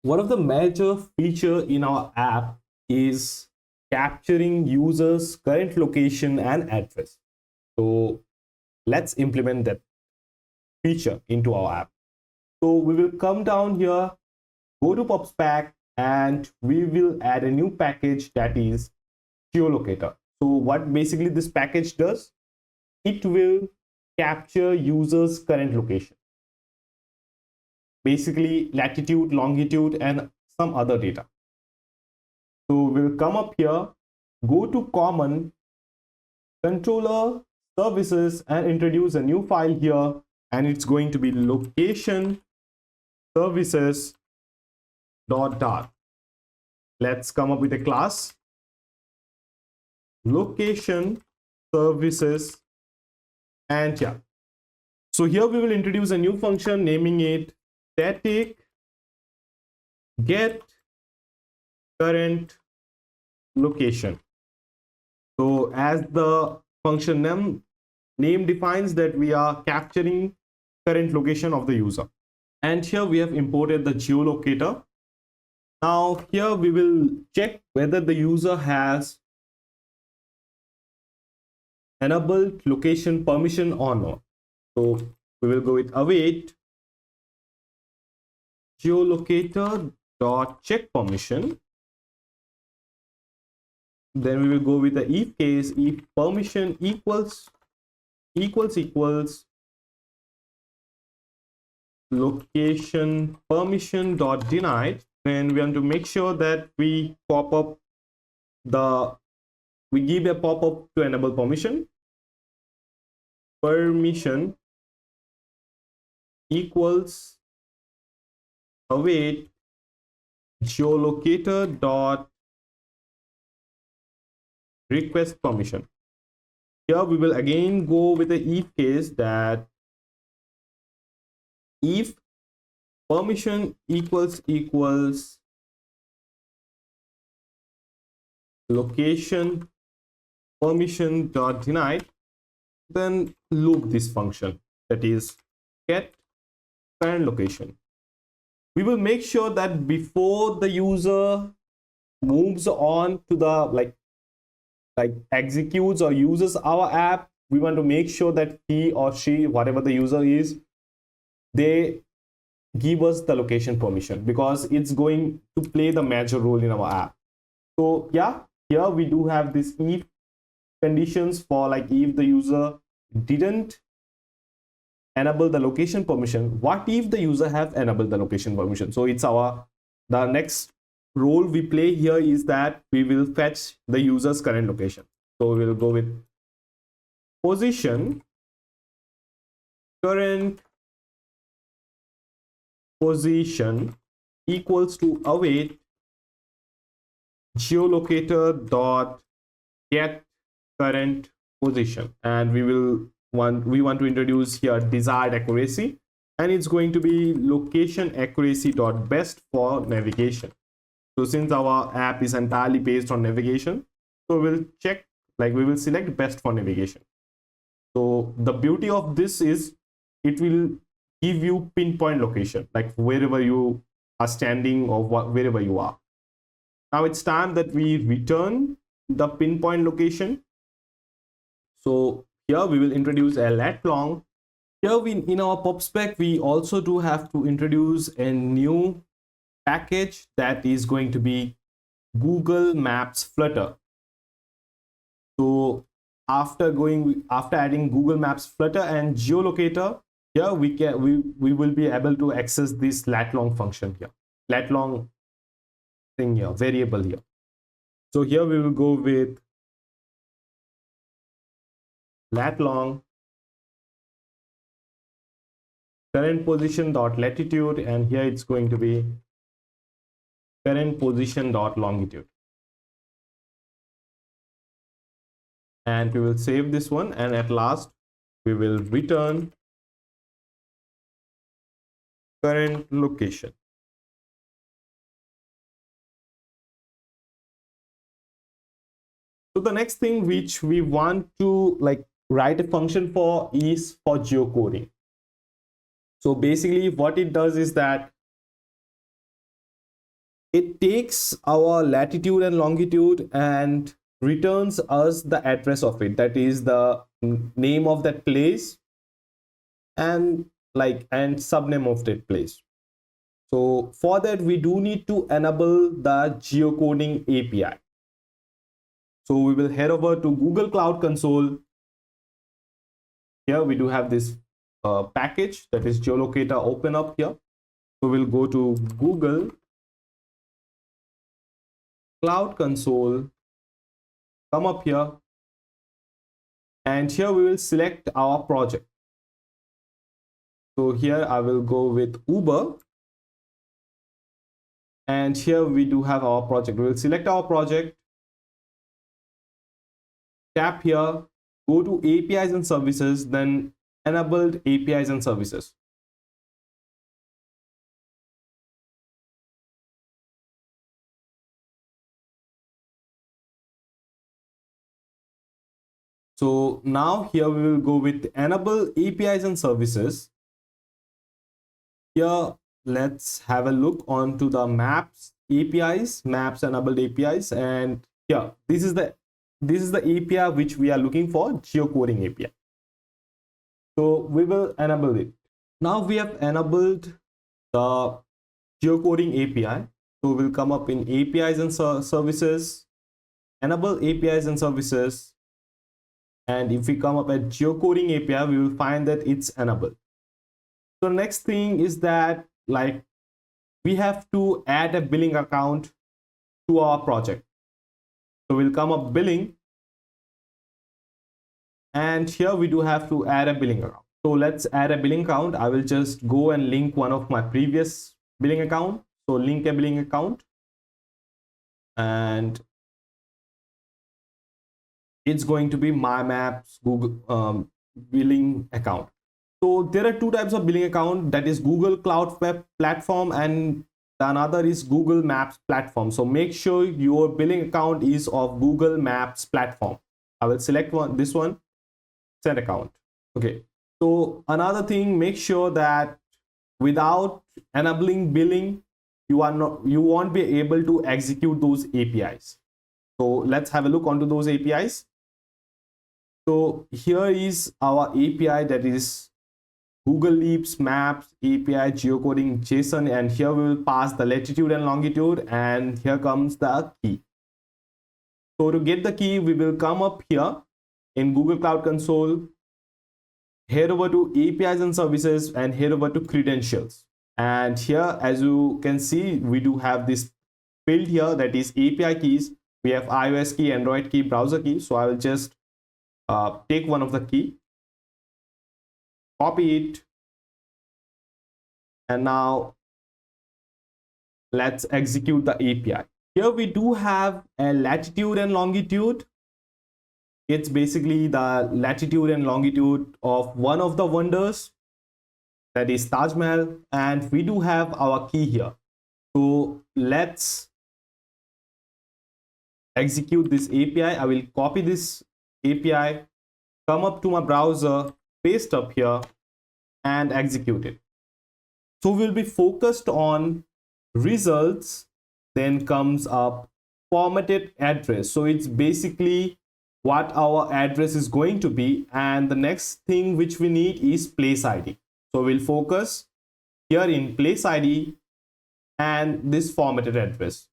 One of the major feature in our app is capturing users' current location and address. So let's implement that feature into our app. So we will come down here, go to PubSpec, and we will add a new package that is geolocator. So what basically this package does, it will capture users' current location, basically latitude, longitude, and some other data. So we'll come up here, go to common, controller, services, and introduce a new file here, and it's going to be location services dot. Let's come up with a class, location services, and yeah. So here we will introduce a new function, naming it static get current location. So as the function name defines that we are capturing current location of the user. And here we have imported the geolocator. Now here we will check whether the user has enabled location permission or not. So we will go with await geolocator dot check permission. Then we will go with the if case, if permission equals location permission dot denied. Then we want to make sure that we give a pop-up to enable permission equals await geolocator dot request permission. Here we will again go with the if case, that if permission equals location permission dot denied, then loop this function, that is get current location. We will make sure that before the user moves on to the like executes or uses our app, we want to make sure that he or she, whatever the user is, they give us the location permission, because it's going to play the major role in our app. So yeah, here we do have this if conditions for like if the user didn't enable the location permission, what if the user have enabled the location permission? So it's the next role we play here is that we will fetch the user's current location. So we'll go with position current position equals to await geolocator dot get current position, and we want to introduce here desired accuracy, and it's going to be location accuracy dot best for navigation. So since our app is entirely based on navigation, so we'll check, like we will select best for navigation. So the beauty of this is it will give you pinpoint location, like wherever you are standing or wherever you are. Now it's time that we return the pinpoint location. So here we will introduce a lat long. Here in our PubSpec, we also do have to introduce a new package that is going to be Google Maps Flutter. So after adding Google Maps Flutter and geolocator, here we will be able to access this lat long function here, lat long thing here, variable here. So here we will go with lat long current position dot latitude, and here it's going to be current position dot longitude, and we will save this one, and at last we will return current location. So the next thing which we want to like write a function for is for geocoding. So basically what it does is that it takes our latitude and longitude and returns us the address of it, that is the name of that place and and subname of that place. So for that we do need to enable the geocoding API. So we will head over to Google Cloud Console. Here we do have this package, that is geolocator, open up here. So we'll go to Google Cloud Console, come up here, and here we will select our project. So here I will go with Uber, and here we do have our project. We will select our project, tap here, go to APIs and services, then enabled APIs and services. So now here we will go with enable APIs and services. Here let's have a look onto the maps APIs, maps enabled APIs, and here this is the API which we are looking for, geocoding API. So we will enable it. Now we have enabled the geocoding API. So we'll come up in APIs and services, enable APIs and services, and if we come up at geocoding API, we will find that it's enabled. So next thing is that we have to add a billing account to our project. So we'll come up billing, and here we do have to add a billing account. So let's add a billing account. I will just go and link one of my previous billing account. So link a billing account, and it's going to be my maps Google billing account. So there are two types of billing account, that is Google Cloud Web Platform and another is Google Maps Platform. So make sure your billing account is of Google Maps Platform. I will select this one, set account. Okay. So another thing, make sure that without enabling billing, you won't be able to execute those APIs. So let's have a look onto those APIs. So here is our API, that is Google Leaps Maps API geocoding JSON, and here we will pass the latitude and longitude, and here comes the key. So to get the key, we will come up here in Google Cloud Console, head over to APIs and services, and head over to credentials. And here, as you can see, we do have this field here, that is API keys. We have iOS key, Android key, browser key. So I will just take one of the key, copy it, and now let's execute the API. Here we do have a latitude and longitude. It's basically the latitude and longitude of one of the wonders, that is Taj Mahal, and we do have our key here. So let's execute this API. I will copy this API, come up to my browser, paste up here, and execute it. So we'll be focused on results, then comes up formatted address. So it's basically what our address is going to be, and the next thing which we need is place ID. So we'll focus here in place ID and this formatted address.